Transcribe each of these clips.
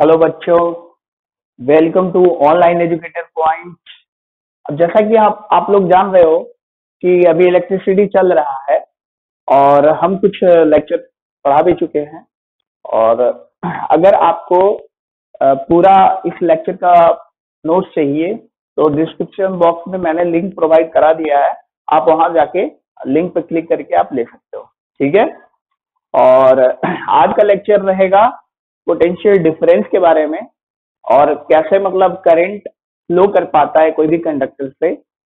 Hello बच्चों, welcome to online educator point. अब जैसा कि आप लोग जान रहे हो कि अभी इलेक्ट्रिसिटी चल रहा है और हम कुछ लेक्चर पढ़ा भी चुके हैं। और अगर आपको पूरा इस लेक्चर का नोट्स चाहिए तो डिस्क्रिप्शन बॉक्स में मैंने लिंक प्रोवाइड करा दिया है। आप वहां जाके लिंक पर क्लिक करके आप ले सकते हो, ठीक है। और आज का लेक्चर रहेगा पोटेंशियल डिफरेंस के बारे में और कैसे मतलब करंट फ्लो कर पाता है कोई भी कंडक्टर से,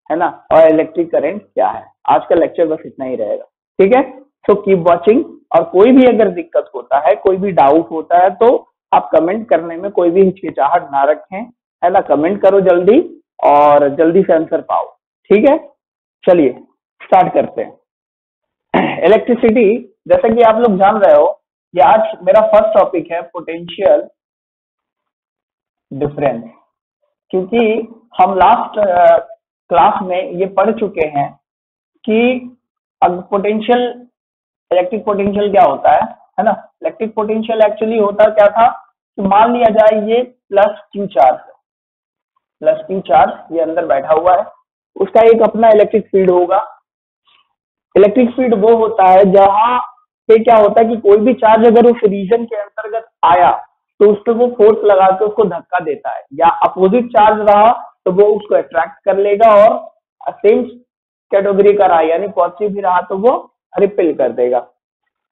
है ना, और इलेक्ट्रिक करंट क्या है। आज का लेक्चर बस इतना ही रहेगा, ठीक है। So keep watching. और कोई भी अगर दिक्कत होता है, कोई भी डाउट होता है तो आप कमेंट करने में कोई भी हिचकिचाहट ना रखें, है ना। कमेंट करो जल्दी और जल्दी से आंसर पाओ, ठीक है। चलिए स्टार्ट करते हैं। इलेक्ट्रिसिटी, जैसा कि आप लोग जान रहे हो, ये आज मेरा फर्स्ट टॉपिक है पोटेंशियल डिफरेंस। क्योंकि हम लास्ट क्लास में ये पढ़ चुके हैं कि अब पोटेंशियल, इलेक्ट्रिक पोटेंशियल क्या होता है ना। इलेक्ट्रिक पोटेंशियल एक्चुअली होता क्या था कि मान लिया जाए ये प्लस क्यू चार्ज है, प्लस क्यू चार्ज ये अंदर बैठा हुआ है, उसका एक अपना इलेक्ट्रिक फील्ड होगा। इलेक्ट्रिक फील्ड वो होता है जहां पे क्या होता है कि कोई भी चार्ज अगर उस रीजन के अंतर्गत आया तो उस पर वो फोर्स लगा के उसको धक्का देता है, या अपोजिट चार्ज रहा तो वो उसको अट्रैक्ट कर लेगा, और सेम कैटेगरी का रहा यानी पॉजिटिव भी रहा तो वो रिपेल कर देगा।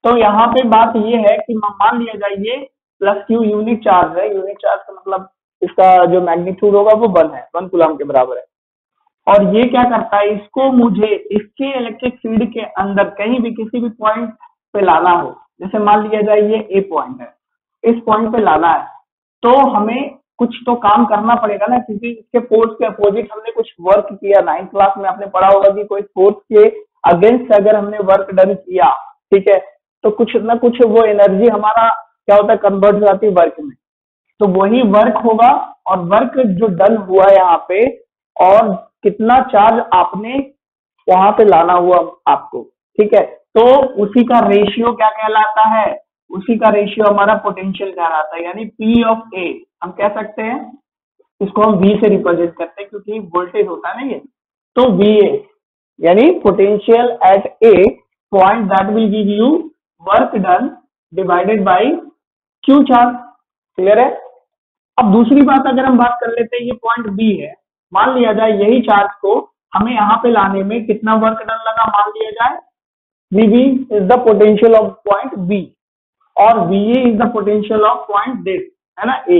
तो यहाँ पे बात ये है कि मान लिया जाए ये प्लस क्यू यूनिट चार्ज है। यूनिट चार्ज का मतलब इसका जो मैग्नीट्यूड होगा वो 1 है, 1 कूलम के बराबर है। और ये क्या करता है, इसको मुझे इसके इलेक्ट्रिक फील्ड के अंदर कहीं भी किसी भी पॉइंट पे लाना हो, जैसे मान लिया जाए ये ए पॉइंट है, इस पॉइंट पे लाना है तो हमें कुछ तो काम करना पड़ेगा ना, क्योंकि इसके फोर्स के अपोजिट हमने कुछ वर्क किया। 9th क्लास में आपने पढ़ा होगा कि कोई फोर्स के अगेंस्ट अगर हमने वर्क डन किया, ठीक है, तो कुछ ना कुछ वो एनर्जी हमारा क्या होता है, कन्वर्ट हो जाती है वर्क में। तो वही वर्क होगा, और वर्क जो डन हुआ यहाँ पे और कितना चार्ज आपने वहां पे लाना हुआ आपको, ठीक है, तो उसी का रेशियो क्या कहलाता है, उसी का रेशियो हमारा पोटेंशियल कहलाता है। यानी पी ऑफ ए हम कह सकते हैं, इसको हम वी से रिप्रेजेंट करते हैं क्योंकि वोल्टेज होता है ना ये। तो वी ए यानी potential at A point that will give you work done divided by Q charge. Clear है। अब दूसरी बात अगर हम बात कर लेते हैं, ये पॉइंट बी है, मान लिया जाए यही चार्ज को हमें यहाँ पे लाने में कितना वर्क डन लगा, मान लिया जाए Vb is the potential of point B और Va is the potential of point this, है ना, ए।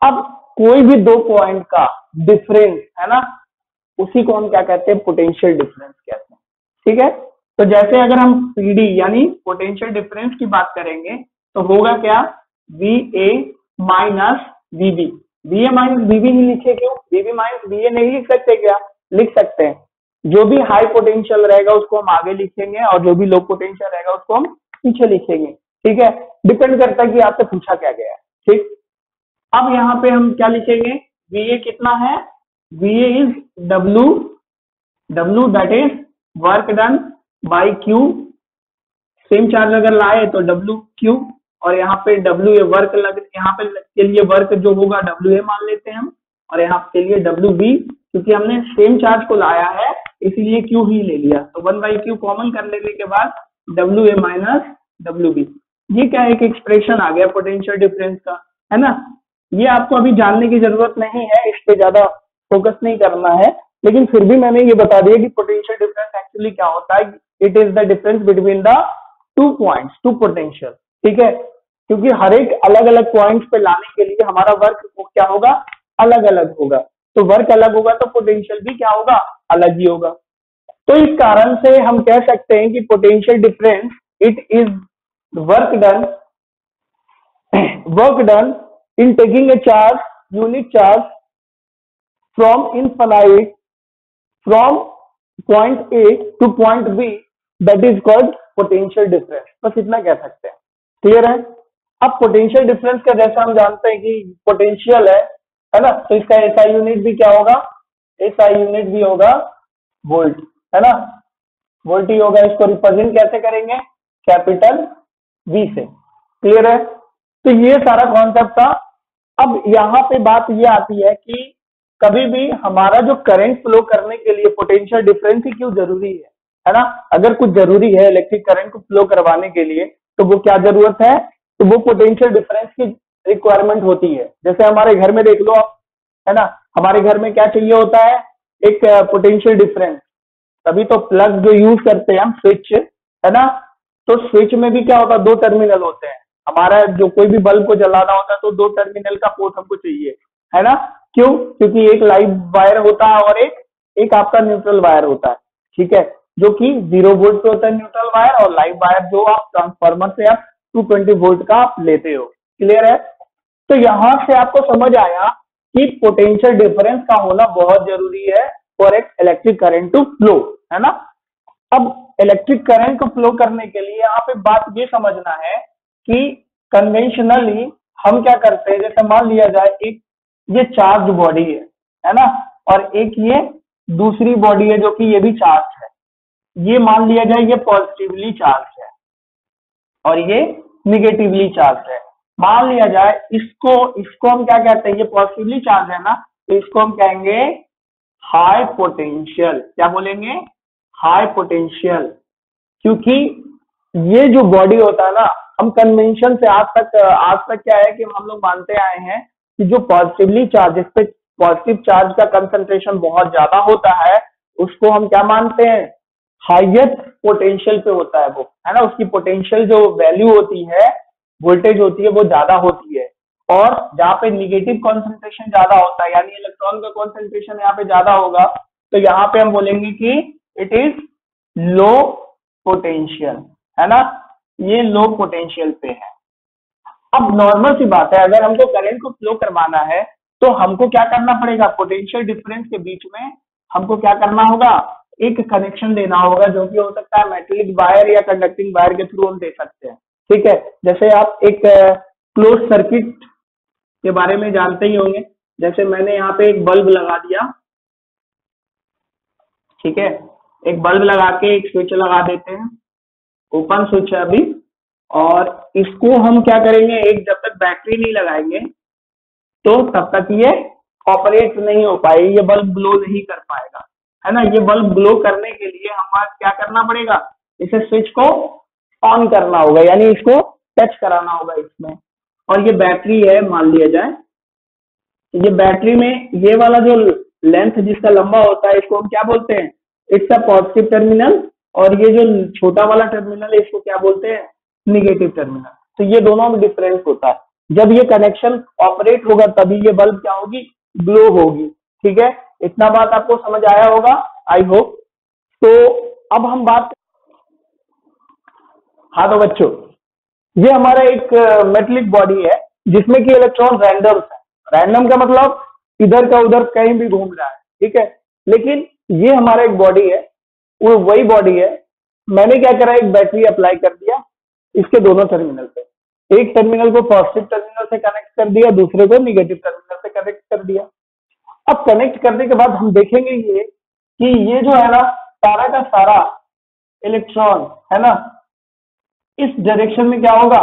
अब कोई भी दो पॉइंट का डिफरेंस है ना, उसी को हम क्या कहते हैं, पोटेंशियल डिफरेंस कहते हैं, ठीक है। तो जैसे अगर हम पीडी यानी पोटेंशियल डिफरेंस की बात करेंगे तो होगा क्या, Va minus Vb। Va minus Vb नहीं लिखे क्यों, Vb माइनस Va नहीं लिख सकते क्या, लिख सकते हैं। जो भी हाई पोटेंशियल रहेगा उसको हम आगे लिखेंगे और जो भी लो पोटेंशियल रहेगा उसको हम पीछे लिखेंगे, ठीक है। डिपेंड करता है कि आपसे पूछा क्या गया है, ठीक। अब यहाँ पे हम क्या लिखेंगे, Va कितना है, Va is W that is work done by Q। Same charge अगर लाए तो W Q, और यहाँ पे W वर्क लग, यहाँ पे के लिए वर्क जो होगा WA मान लेते हैं हम, और यहाँ के लिए WB, क्योंकि हमने सेम चार्ज को लाया है इसीलिए Q ही ले लिया। तो 1/Q कॉमन कर लेने के बाद WA माइनस WB, ये क्या एक एक्सप्रेशन आ गया पोटेंशियल डिफरेंस का, है ना। ये आपको अभी जानने की जरूरत नहीं है, इस पे ज्यादा फोकस नहीं करना है, लेकिन फिर भी मैंने ये बता दिया कि पोटेंशियल डिफरेंस एक्चुअली क्या होता है। It is the difference between the two points, two potential, ठीक है। क्योंकि हर एक अलग अलग पॉइंट्स पे लाने के लिए हमारा वर्क क्या होगा, अलग अलग होगा। तो वर्क अलग होगा तो पोटेंशियल भी क्या होगा, अलग ही होगा। तो इस कारण से हम कह सकते हैं कि potential difference it is work done in taking a charge, unit charge from infinite from point A to point B, that is called potential difference. बस इतना कह सकते हैं, क्लियर है। अब पोटेंशियल डिफरेंस का जैसा हम जानते हैं कि पोटेंशियल है ना, तो इसका एसआई यूनिट भी क्या होगा, एसआई यूनिट भी होगा वोल्ट, है ना, वोल्ट ही होगा। इसको रिप्रेजेंट कैसे करेंगे, कैपिटल V से, क्लियर है। तो ये सारा कॉन्सेप्ट था। अब यहाँ पे बात ये आती है कि कभी भी हमारा जो करंट फ्लो करने के लिए पोटेंशियल डिफरेंस ही क्यों जरूरी है ना। अगर कुछ जरूरी है इलेक्ट्रिक करंट को फ्लो करवाने के लिए तो वो क्या जरूरत है, तो वो पोटेंशियल डिफरेंस की रिक्वायरमेंट होती है। जैसे हमारे घर में देख लो आप, है ना, हमारे घर में क्या चाहिए होता है, एक पोटेंशियल डिफरेंस। तभी तो प्लग जो यूज करते हैं हम, स्विच, है ना, तो स्विच में भी क्या होता है, दो टर्मिनल होते हैं। हमारा जो कोई भी बल्ब को जलाना होता है तो दो टर्मिनल का पोर्ट हमको चाहिए, है ना। क्यों? क्योंकि एक लाइव वायर होता है और एक आपका न्यूट्रल वायर होता है, ठीक है, जो कि 0 वोल्ट पे होता है न्यूट्रल वायर, और लाइव वायर जो आप ट्रांसफार्मर से आप 220 वोल्ट का आप लेते हो। क्लियर है? तो यहां से आपको समझ आया कि पोटेंशियल डिफरेंस का होना बहुत जरूरी है फॉर एक इलेक्ट्रिक करंट टू फ्लो, है ना। अब इलेक्ट्रिक करंट को फ्लो करने के लिए यहाँ पे बात ये समझना है कि कन्वेंशनली हम क्या करते हैं, जैसे मान लिया जाए एक ये चार्ज बॉडी है ना, और एक ये दूसरी बॉडी है जो कि ये भी चार्ज है। ये मान लिया जाए ये पॉजिटिवली चार्ज है और ये निगेटिवली चार्ज है। मान लिया जाए इसको इसको हम क्या कहते हैं, ये पॉजिटिवली चार्ज है ना, तो इसको हम कहेंगे हाई पोटेंशियल। क्या बोलेंगे? High potential. क्योंकि ये जो बॉडी होता है ना, हम कन्वेंशन से आज तक क्या है कि हम लोग मानते आए हैं कि जो पॉजिटिवली चार्ज, जिस पे पॉजिटिव चार्ज का कंसंट्रेशन बहुत ज्यादा होता है, उसको हम क्या मानते हैं, हाईएस्ट पोटेंशियल पे होता है वो, है ना। उसकी पोटेंशियल जो वैल्यू होती है, वोल्टेज होती है, वो ज्यादा होती है। और जहाँ पे निगेटिव कॉन्सेंट्रेशन ज्यादा होता है, यानी इलेक्ट्रॉन का कॉन्सेंट्रेशन यहाँ पे ज्यादा होगा, तो यहाँ पे हम बोलेंगे कि इट इज लो पोटेंशियल, है ना, ये लो पोटेंशियल पे है। अब नॉर्मल सी बात है, अगर हमको करंट को फ्लो करवाना है तो हमको क्या करना पड़ेगा, पोटेंशियल डिफरेंस के बीच में हमको क्या करना होगा, एक कनेक्शन देना होगा, जो कि हो सकता है मेटेलिक वायर या कंडक्टिंग वायर के थ्रू हम दे सकते हैं। ठीक है, जैसे आप एक क्लोज सर्किट के बारे में जानते ही होंगे। जैसे मैंने यहाँ पे एक बल्ब लगा दिया, ठीक है, एक बल्ब लगा के एक स्विच लगा देते हैं, ओपन स्विच है अभी, और इसको हम क्या करेंगे, एक जब तक बैटरी नहीं लगाएंगे तो तब तक ये ऑपरेट नहीं हो पाएगी, ये बल्ब ग्लो नहीं कर पाएगा, है ना। ये बल्ब ग्लो करने के लिए हमारा क्या करना पड़ेगा, इसे स्विच को ऑन करना होगा, यानी इसको टच कराना होगा इसमें। और ये बैटरी है मान लिया जाए, ये बैटरी में ये वाला जो लेंथ जिसका लंबा होता है, इसको हम क्या बोलते हैं, इट्स अ पॉजिटिव टर्मिनल, और ये जो छोटा वाला टर्मिनल है इसको क्या बोलते हैं, निगेटिव टर्मिनल। तो ये दोनों में डिफरेंस होता है। जब ये कनेक्शन ऑपरेट होगा तभी ये बल्ब क्या होगी, ग्लो होगी। ठीक है, इतना बात आपको समझ आया होगा, आई होप। तो अब हम बात, हाँ तो बच्चों, ये हमारा एक मेटेलिक बॉडी है जिसमें कि इलेक्ट्रॉन रैंडम है। रैंडम का मतलब इधर का उधर कहीं भी घूम रहा है, ठीक है। लेकिन ये हमारा एक बॉडी है, वो वही बॉडी है। मैंने क्या करा, एक बैटरी अप्लाई कर दिया इसके दोनों टर्मिनल पे, एक टर्मिनल को पॉजिटिव टर्मिनल से कनेक्ट कर दिया, दूसरे को निगेटिव टर्मिनल से कनेक्ट कर दिया। अब कनेक्ट करने के बाद हम देखेंगे ये कि ये जो है ना, सारा का सारा इलेक्ट्रॉन, है ना, इस डायरेक्शन में क्या होगा,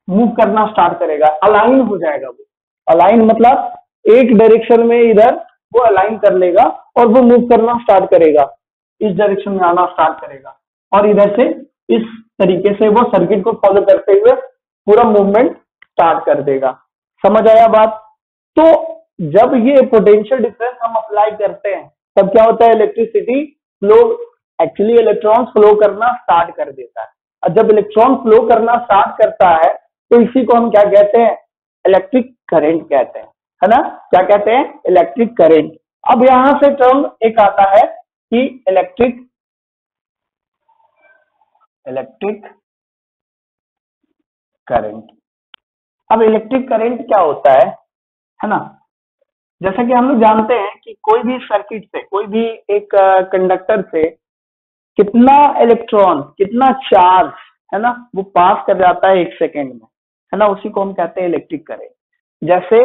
मूव करना स्टार्ट करेगा, अलाइन हो जाएगा। वो अलाइन मतलब एक डायरेक्शन में इधर वो अलाइन कर लेगा और वो मूव करना स्टार्ट करेगा, इस डायरेक्शन में आना स्टार्ट करेगा, और इधर से इस तरीके से वो सर्किट को फॉलो करते हुए पूरा मूवमेंट स्टार्ट कर देगा। समझ आया बात? तो जब ये पोटेंशियल डिफरेंस हम अप्लाई करते हैं तब क्या होता है, electricity flow, actually electron flow करना स्टार्ट कर देता है। और जब इलेक्ट्रॉन फ्लो करना स्टार्ट करता है तो इसी को हम क्या कहते हैं, इलेक्ट्रिक करंट कहते हैं, है ना। क्या कहते हैं, इलेक्ट्रिक करंट। अब यहां से टर्म एक आता है कि इलेक्ट्रिक करंट। अब इलेक्ट्रिक करंट क्या होता है ना। जैसा कि हम लोग जानते हैं कि कोई भी सर्किट से, कोई भी एक कंडक्टर से कितना इलेक्ट्रॉन, कितना चार्ज, है ना, वो पास कर जाता है 1 सेकेंड में, है ना, उसी को हम कहते हैं इलेक्ट्रिक करंट। जैसे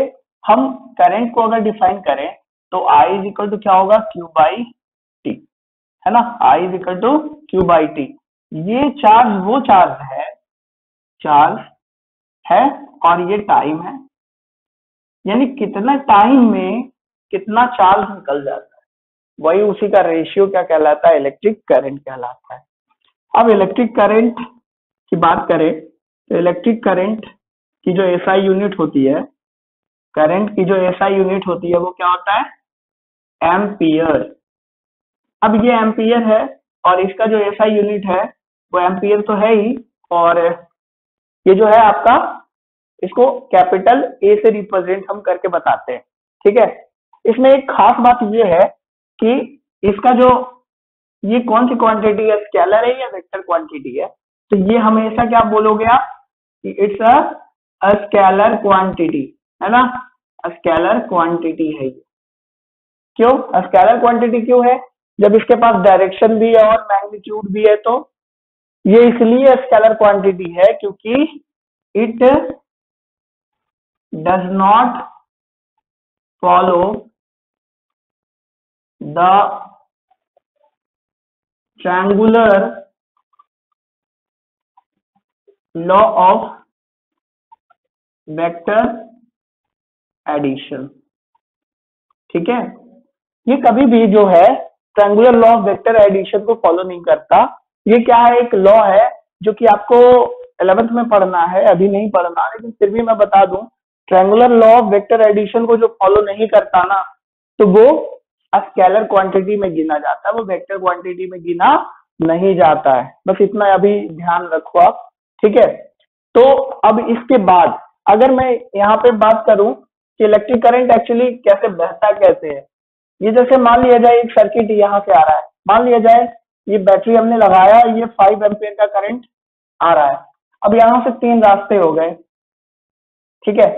हम करंट को अगर डिफाइन करें तो I इज इक्वल टू क्या होगा, Q बाई टी, है ना, I is equal to Q by T. ये चार्ज वो चार्ज है, चार्ज है और ये टाइम है, यानी कितना टाइम में कितना चार्ज निकल जाता है, वही उसी का रेशियो क्या कहलाता है, इलेक्ट्रिक करंट कहलाता है। अब इलेक्ट्रिक करंट की बात करें तो इलेक्ट्रिक करंट की जो एसआई यूनिट होती है, करंट की जो एसआई यूनिट होती है वो क्या होता है, एम्पियर। अब ये एम्पियर है और इसका जो एसआई यूनिट है वो एम्पियर तो है ही, और ये जो है आपका, इसको कैपिटल ए से रिप्रेजेंट हम करके बताते हैं, ठीक है। इसमें एक खास बात ये है कि इसका जो, ये कौन सी क्वांटिटी है, स्केलर है या वेक्टर क्वांटिटी है, तो ये हमेशा क्या बोलोगे आप कि इट्स अ स्केलर क्वांटिटी, है ना, स्केलर क्वांटिटी है ये। क्यों स्केलर क्वांटिटी क्यों है, जब इसके पास डायरेक्शन भी है और मैग्नीट्यूड भी है, तो ये इसलिए स्केलर क्वांटिटी है क्योंकि it does not follow the triangular law of vector addition, ठीक है। ये कभी भी जो है triangular law of vector addition को फॉलो नहीं करता। ये क्या है, एक लॉ है जो कि आपको 11th में पढ़ना है, अभी नहीं पढ़ना, लेकिन फिर भी मैं बता दूं, triangular law of vector addition को जो फॉलो नहीं करता ना, तो वो स्केलर क्वांटिटी में गिना जाता है, वो वेक्टर क्वांटिटी में गिना नहीं जाता है। बस इतना अभी ध्यान रखो आप, ठीक है। तो अब इसके बाद अगर मैं यहाँ पे बात करूं कि इलेक्ट्रिक करंट एक्चुअली कैसे बहता कैसे है, ये जैसे मान लिया जाए एक सर्किट यहाँ से आ रहा है, मान लिया जाए ये बैटरी हमने लगाया, ये 5 एम्पियर का करंट आ रहा है। अब यहाँ से 3 रास्ते हो गए, ठीक है,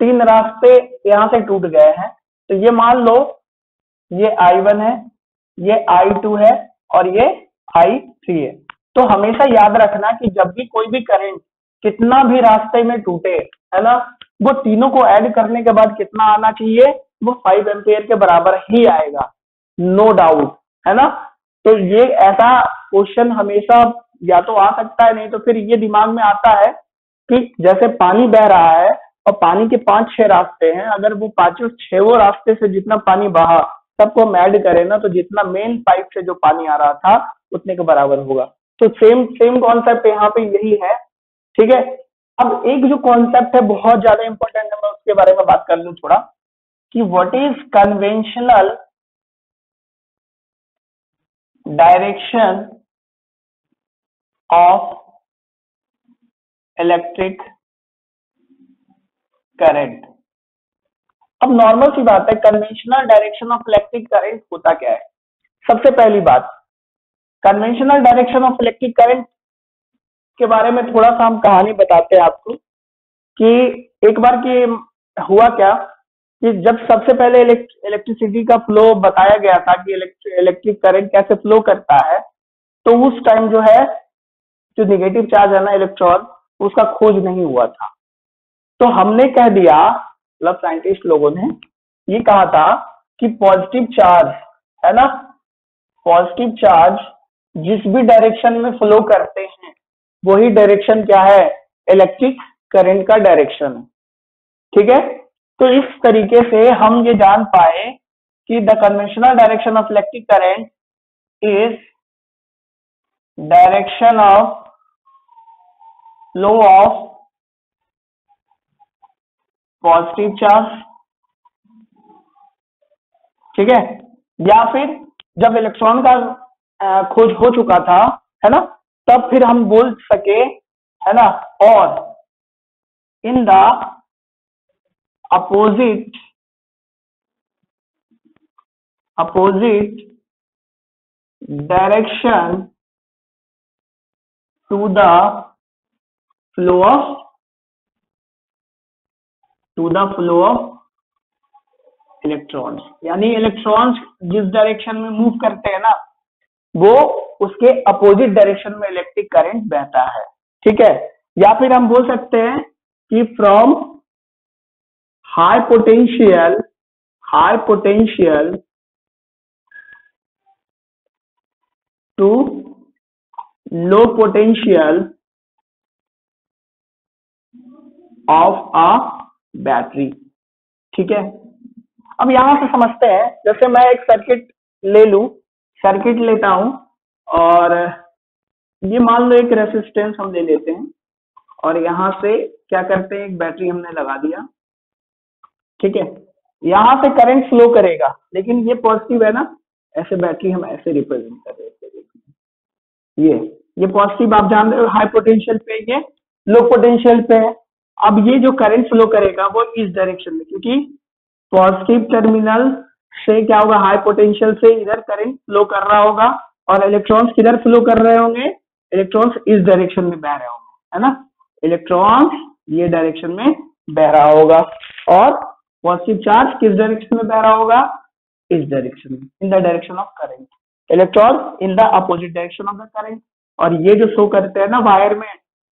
3 रास्ते यहाँ से टूट गए हैं, तो ये मान लो ये I1 है, ये I2 है और ये I3 है। तो हमेशा याद रखना कि जब भी कोई भी करंट कितना भी रास्ते में टूटे, है ना, वो तीनों को ऐड करने के बाद कितना आना चाहिए, वो 5 एम्पियर के बराबर ही आएगा, नो डाउट, है ना। तो ये ऐसा क्वेश्चन हमेशा या तो आ सकता है, नहीं तो फिर ये दिमाग में आता है कि जैसे पानी बह रहा है और पानी के 5-6 रास्ते हैं, अगर वो पांचों 6 रास्ते से जितना पानी बहा सबको हम ऐड करें ना, तो जितना मेन पाइप से जो पानी आ रहा था उतने के बराबर होगा। तो सेम सेम कॉन्सेप्ट यहाँ पे यही है, ठीक है। अब एक जो कॉन्सेप्ट है बहुत ज्यादा इंपॉर्टेंट है, मैं उसके बारे में बात कर लूं थोड़ा, कि what is conventional direction of electric current. अब नॉर्मल सी बात है, conventional direction of electric current होता क्या है। सबसे पहली बात, conventional direction of electric current के बारे में थोड़ा सा हम कहानी बताते हैं आपको, कि एक बार की हुआ क्या कि जब सबसे पहले इलेक्ट्रिसिटी का फ्लो बताया गया था कि इलेक्ट्रिक करंट कैसे फ्लो करता है, तो उस टाइम जो है जो नेगेटिव चार्ज है ना, इलेक्ट्रॉन, उसका खोज नहीं हुआ था। तो हमने कह दिया, मतलब साइंटिस्ट लोगों ने ये कहा था कि पॉजिटिव चार्ज, है ना, पॉजिटिव चार्ज जिस भी डायरेक्शन में फ्लो करते हैं वही डायरेक्शन क्या है, इलेक्ट्रिक करंट का डायरेक्शन, ठीक है। तो इस तरीके से हम ये जान पाए कि the conventional direction of electric current is direction of flow of positive charge, ठीक है। या फिर जब इलेक्ट्रॉन का खोज हो चुका था, है ना, तब फिर हम बोल सके, है ना, और in the opposite direction to the flow of electrons, यानी इलेक्ट्रॉन्स जिस डायरेक्शन में मूव करते हैं ना, वो उसके अपोजिट डायरेक्शन में इलेक्ट्रिक करंट बहता है, ठीक है। या फिर हम बोल सकते हैं कि from high potential to low potential of a battery. ठीक है, अब यहां से समझते हैं, जैसे मैं एक सर्किट ले लूं, सर्किट लेता हूं और ये मान लो एक रेसिस्टेंस हम ले लेते हैं और यहां से क्या करते हैं, एक बैटरी हमने लगा दिया। ठीक है, यहां से करंट फ्लो करेगा, लेकिन ये पॉजिटिव है ना, ऐसे बैटरी हम ऐसे रिप्रेजेंट कर रहे हैं, ये पॉजिटिव आप जान रहे हो, हाई पोटेंशियल पे, ये लो पोटेंशियल पे है। अब ये जो करंट फ्लो करेगा वो इस डायरेक्शन में, क्योंकि पॉजिटिव टर्मिनल से क्या होगा, हाई पोटेंशियल से इधर करंट फ्लो कर रहा होगा और इलेक्ट्रॉन्स किधर फ्लो कर रहे होंगे, इलेक्ट्रॉन्स इस डायरेक्शन में बह रहे होंगे, है ना, इलेक्ट्रॉन्स ये डायरेक्शन में बह रहा होगा और पॉजिटिव चार्ज किस डायरेक्शन में बह रहा होगा, इस डायरेक्शन में, in the direction of current, electron in the opposite direction of the current. और ये जो शो करते हैं ना वायर में,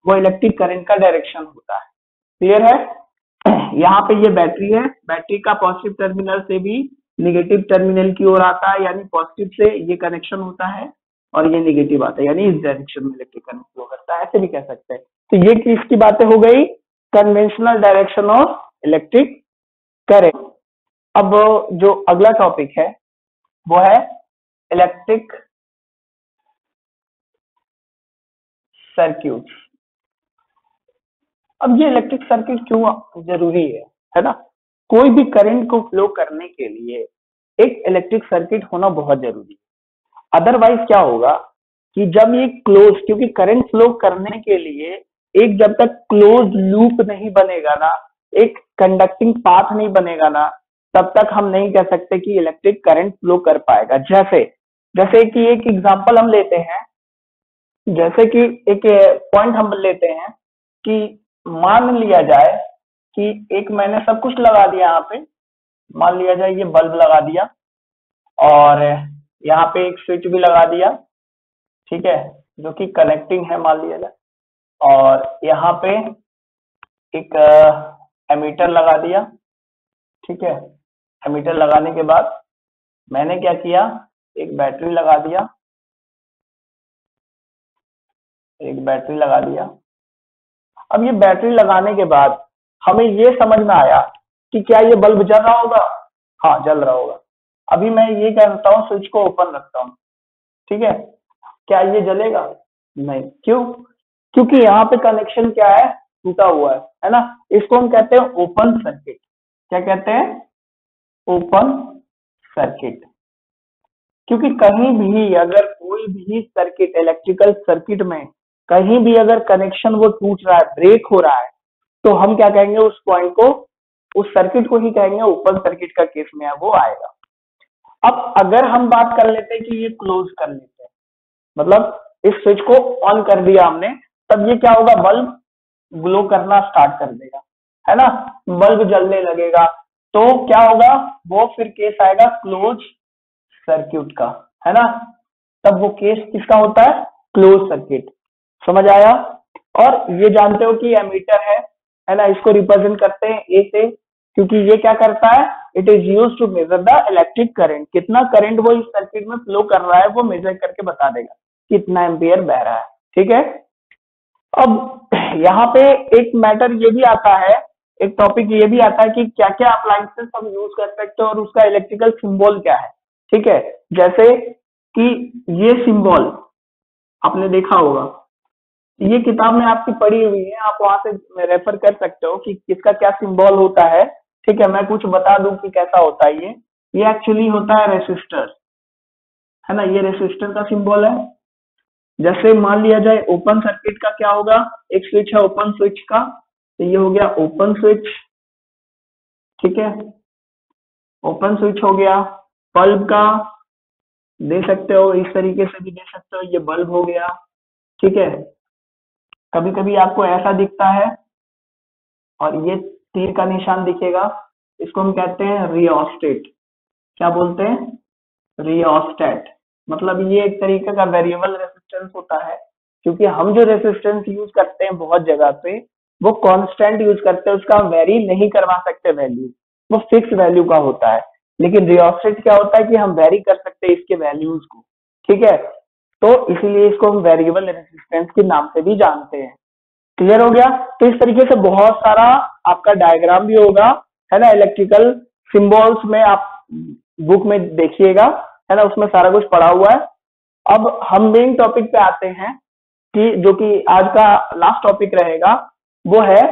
वो इलेक्ट्रिक करंट का डायरेक्शन होता है। क्लियर है? यहाँ पे ये बैटरी है, बैटरी का पॉजिटिव टर्मिनल से भी निगेटिव टर्मिनल की ओर आता है, यानी पॉजिटिव से ये कनेक्शन होता है और ये निगेटिव आता है, यानी इस डायरेक्शन में इलेक्ट्रिक करंट फ्लो करता है, ऐसे भी कह सकते हैं। तो ये किसकी बातें हो गई, conventional direction of electric current. अब जो अगला टॉपिक है वो है इलेक्ट्रिक सर्किट। अब ये इलेक्ट्रिक सर्किट क्यों जरूरी है ना, कोई भी करंट को फ्लो करने के लिए एक इलेक्ट्रिक सर्किट होना बहुत जरूरी है। अदरवाइज क्या होगा कि जब ये क्लोज, क्योंकि करंट फ्लो करने के लिए एक जब तक क्लोज लूप नहीं बनेगा ना, एक कंडक्टिंग पाथ नहीं बनेगा ना, तब तक हम नहीं कह सकते कि इलेक्ट्रिक करंट फ्लो कर पाएगा। जैसे कि एक एग्जांपल हम लेते हैं, जैसे कि एक पॉइंट हम लेते हैं कि मान लिया जाए कि एक मैंने सब कुछ लगा दिया यहाँ पे, मान लिया जाए ये बल्ब लगा दिया और यहाँ पे एक स्विच भी लगा दिया, ठीक है, जो कि कनेक्टिंग है मान लिया जाए, और यहाँ पे एक एमीटर लगा दिया। ठीक है, एमीटर लगाने के बाद मैंने क्या किया, एक बैटरी लगा दिया, एक बैटरी लगा दिया। अब ये बैटरी लगाने के बाद हमें ये समझ में आया कि क्या ये बल्ब जल रहा होगा, हाँ जल रहा होगा। अभी मैं ये करता हूँ, स्विच को ओपन रखता हूँ, ठीक है, क्या ये जलेगा, नहीं, क्यों, क्योंकि यहाँ पे कनेक्शन क्या है, टूटा हुआ है ना। इसको हम कहते हैं ओपन सर्किट। क्या कहते हैं, ओपन सर्किट। क्योंकि कहीं भी अगर कोई भी सर्किट, इलेक्ट्रिकल सर्किट में कहीं भी अगर कनेक्शन वो टूट रहा है, ब्रेक हो रहा है, तो हम क्या कहेंगे, उस पॉइंट को, उस सर्किट को ही कहेंगे ओपन सर्किट का केस में है वो आएगा। अब अगर हम बात कर लेते हैं कि ये क्लोज कर लेते हैं, मतलब इस स्विच को ऑन कर दिया हमने, तब ये क्या होगा, बल्ब ग्लो करना स्टार्ट कर देगा, है ना, बल्ब जलने लगेगा। तो क्या होगा, वो फिर केस आएगा क्लोज सर्किट का, है ना, तब वो केस किसका होता है, क्लोज सर्किट। समझ आया? और ये जानते हो कि एमीटर है ना, इसको रिप्रेजेंट करते हैं ए से, क्योंकि ये क्या करता है, it is used to measure the electric current, कितना करंट वो इस सर्किट में फ्लो कर रहा है वो मेजर करके बता देगा कितना एम्पियर बह रहा है। ठीक है, अब यहाँ पे एक मैटर ये भी आता है, एक टॉपिक ये भी आता है कि क्या क्या अप्लायंसेस हम यूज कर सकते हैं और उसका इलेक्ट्रिकल सिंबल क्या है। ठीक है, जैसे कि ये सिंबल आपने देखा होगा, ये किताब में आपकी पढ़ी हुई है, आप वहां से रेफर कर सकते हो कि किसका क्या सिंबल होता है। ठीक है, मैं कुछ बता दूं कि कैसा होता है ये एक्चुअली होता है रेसिस्टर, है ना, ये रेसिस्टर का सिंबल है। जैसे मान लिया जाए ओपन सर्किट का क्या होगा, एक स्विच है ओपन स्विच का, तो ये हो गया ओपन स्विच। ठीक है, ओपन स्विच हो गया। बल्ब का दे सकते हो, इस तरीके से भी दे सकते हो, ये बल्ब हो गया। ठीक है, कभी कभी आपको ऐसा दिखता है और ये तीर का निशान दिखेगा, इसको हम कहते हैं रियोस्टेट। क्या बोलते हैं, रियोस्टेट। मतलब ये एक तरीके का वेरिएबल रेजिस्टेंस होता है, क्योंकि हम जो रेजिस्टेंस यूज करते हैं बहुत जगह पे वो कांस्टेंट यूज करते हैं, उसका वेरी नहीं करवा सकते वैल्यू, वो फिक्स वैल्यू का होता है। लेकिन रियोस्टेट क्या होता है कि हम वेरी कर सकते हैं इसके वैल्यूज को। ठीक है, तो इसीलिए इसको हम वेरिएबल रेजिस्टेंस के नाम से भी जानते हैं। क्लियर हो गया। तो इस तरीके से बहुत सारा आपका डायग्राम भी होगा, है ना, इलेक्ट्रिकल सिंबल्स में आप बुक में देखिएगा, है ना, उसमें सारा कुछ पढ़ा हुआ है। अब हम मेन टॉपिक पे आते हैं कि जो कि आज का लास्ट टॉपिक रहेगा, वो है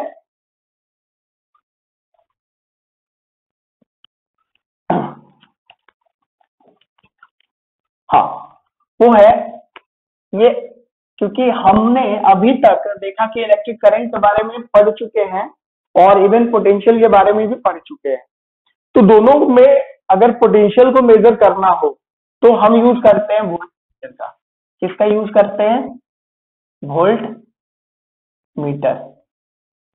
हाँ, वो है ये, क्योंकि हमने अभी तक देखा कि इलेक्ट्रिक करंट के बारे में पढ़ चुके हैं और इवन पोटेंशियल के बारे में भी पढ़ चुके हैं। तो दोनों में अगर पोटेंशियल को मेजर करना हो तो हम यूज करते हैं वोल्ट मीटर का। किसका यूज करते हैं? Volt meter.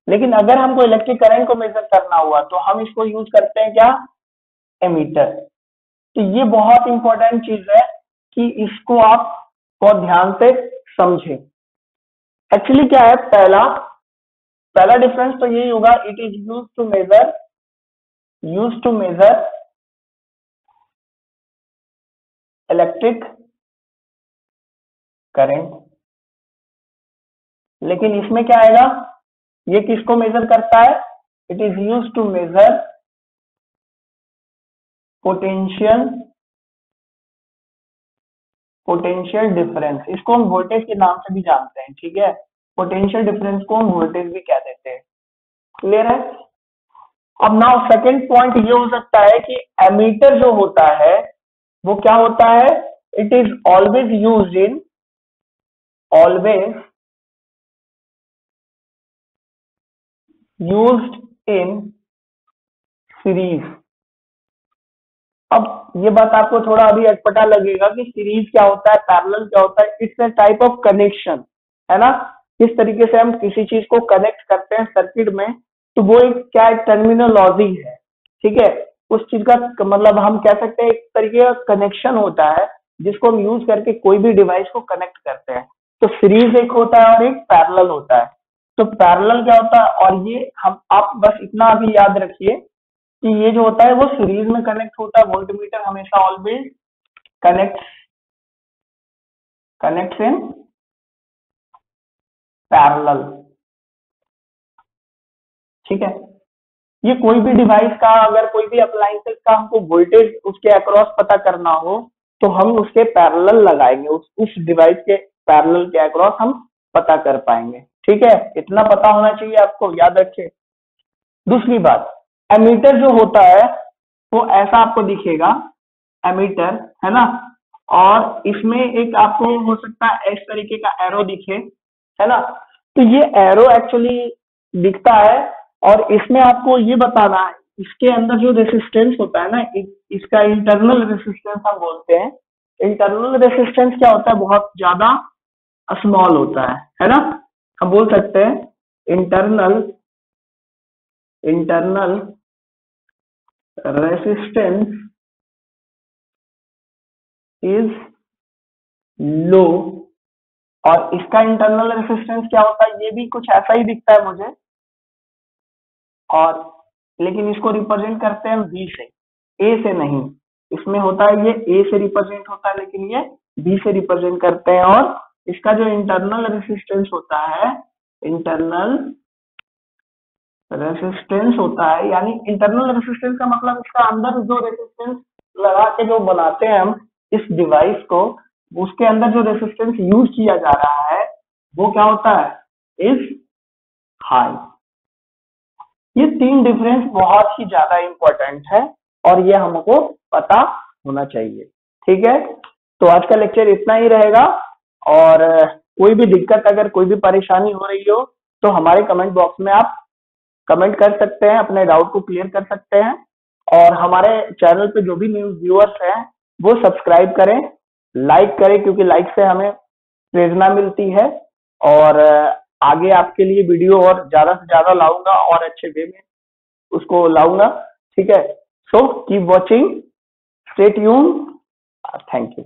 लेकिन अगर हमको इलेक्ट्रिक करंट को मेजर करना हुआ तो हम इसको यूज करते हैं क्या? एमीटर। तो ये बहुत इंपॉर्टेंट चीज है कि इसको आप बहुत ध्यान से समझें। एक्चुअली क्या है, पहला डिफरेंस तो यही होगा, it is use to measure electric current. लेकिन इसमें क्या आएगा, ये किसको मेजर करता है? It is use to measure potential difference. इसको हम वोल्टेज के नाम से भी जानते हैं, ठीक है। पोटेंशियल डिफरेंस को हम वोल्टेज भी कह देते हैं। क्लियर है? अब नाउ सेकंड पॉइंट ये हो सकता है कि एमीटर जो होता है वो क्या होता है? It is always used in series. अब ये बात आपको थोड़ा अभी अटपटा लगेगा कि सीरीज क्या होता है, पैरेलल क्या होता है। It's a type of connection, है ना। किस तरीके से हम किसी चीज को कनेक्ट करते हैं सर्किट में, तो वो एक क्या टर्मिनोलॉजी है, ठीक है। उस चीज का मतलब हम कह सकते हैं एक तरीके का कनेक्शन होता है जिसको हम यूज करके कोई भी डिवाइस को कनेक्ट करते हैं। तो सीरीज एक होता है और एक पैरेलल होता है। तो पैरेलल क्या होता है, और ये हम आप बस इतना अभी याद रखिए कि ये जो होता है वो सीरीज में कनेक्ट होता है। वोल्ट मीटर हमेशा ऑलवेज कनेक्ट्स इन पैरेलल, ठीक है। ये कोई भी डिवाइस का, अगर कोई भी अप्लायंसेस का हमको वोल्टेज उसके अक्रॉस पता करना हो तो हम उसके पैरेलल लगाएंगे, उस डिवाइस के पैरेलल के अक्रॉस हम पता कर पाएंगे, ठीक है। इतना पता होना चाहिए आपको, याद रखिए। दूसरी बात, एमीटर जो होता है वो ऐसा आपको दिखेगा, एमीटर, है ना। और इसमें एक आपको हो सकता है इस तरीके का एरो दिखे, है ना। तो ये एरो एक्चुअली दिखता है और इसमें आपको ये बताना है इसके अंदर जो रेसिस्टेंस होता है ना, इसका इंटरनल रेसिस्टेंस हम बोलते हैं। इंटरनल रेसिस्टेंस क्या होता है? बहुत ज्यादा स्मॉल होता है ना। हम बोल सकते हैं इंटरनल रेसिस्टेंस इज लो। और इसका इंटरनल रेसिस्टेंस क्या होता है? ये भी कुछ ऐसा ही दिखता है मुझे, और लेकिन इसको रिप्रेजेंट करते हैं V से, A से नहीं। इसमें होता है ये A से रिप्रेजेंट होता है, लेकिन ये B से रिप्रेजेंट करते हैं। और इसका जो इंटरनल रेसिस्टेंस होता है, यानी इंटरनल रेसिस्टेंस का मतलब इसका अंदर जो रेसिस्टेंस लगा के जो बनाते हैं हम इस डिवाइस को, उसके अंदर जो रेसिस्टेंस यूज किया जा रहा है वो क्या होता है? Is high. ये तीन डिफरेंस बहुत ही ज्यादा इंपॉर्टेंट है और ये हमको पता होना चाहिए, ठीक है। तो आज का लेक्चर इतना ही रहेगा, और कोई भी दिक्कत, अगर कोई भी परेशानी हो रही हो तो हमारे कमेंट बॉक्स में आप कमेंट कर सकते हैं, अपने डाउट को क्लियर कर सकते हैं। और हमारे चैनल पे जो भी न्यू व्यूअर्स हैं वो सब्सक्राइब करें, लाइक करें, क्योंकि लाइक से हमें प्रेरणा मिलती है और आगे आपके लिए वीडियो और ज्यादा से ज्यादा लाऊंगा और अच्छे वे में उसको लाऊंगा, ठीक है। So keep watching, stay tuned, thank you.